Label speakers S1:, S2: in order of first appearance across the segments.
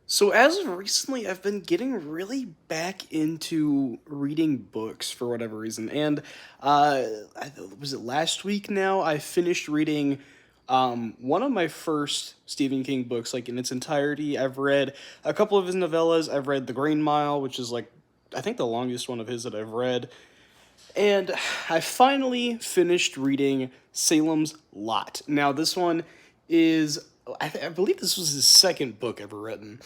S1: So as of recently, I've been getting really back into reading books for whatever reason, and was it last week now? I finished reading one of my first Stephen King books, like in its entirety. I've read a couple of his novellas. I've read The Green Mile, which is like I think the longest one of his that I've read, and I finally finished reading Salem's Lot. Now this one is I believe this was his second book ever written.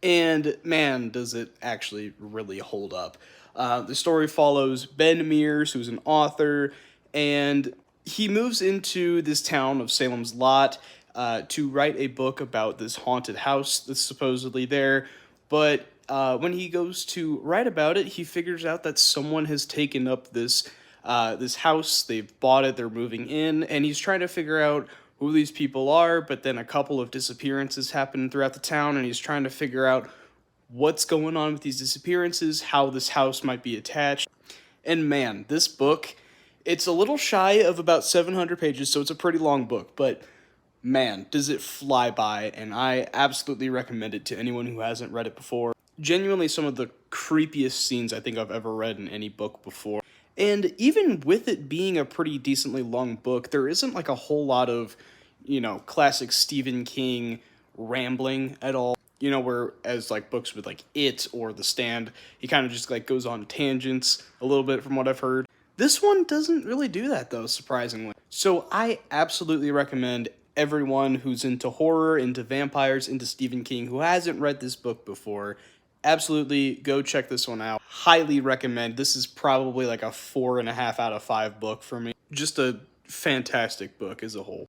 S1: And man, does it actually really hold up. The story follows Ben Mears, who's an author, and he moves into this town of Salem's Lot to write a book about this haunted house that's supposedly there. But when he goes to write about it, he figures out that someone has taken up this house. They've bought it. They're moving in, and he's trying to figure out who these people are. But then a couple of disappearances happen throughout the town, and he's trying to figure out what's going on with these disappearances, how this house might be attached. And man, this book, it's a little shy of about 700 pages, so it's a pretty long book, but man, does it fly by, and I absolutely recommend it to anyone who hasn't read it before. Genuinely some of the creepiest scenes I think I've ever read in any book before. And even with it being a pretty decently long book, there isn't like a whole lot of, classic Stephen King rambling at all. Whereas like books with like It or The Stand, he kind of just like goes on tangents a little bit from what I've heard. This one doesn't really do that though, surprisingly. So I absolutely recommend everyone who's into horror, into vampires, into Stephen King, who hasn't read this book before, absolutely go check this one out. Highly recommend. This is probably like a 4.5 out of 5 book for me. Just a fantastic book as a whole.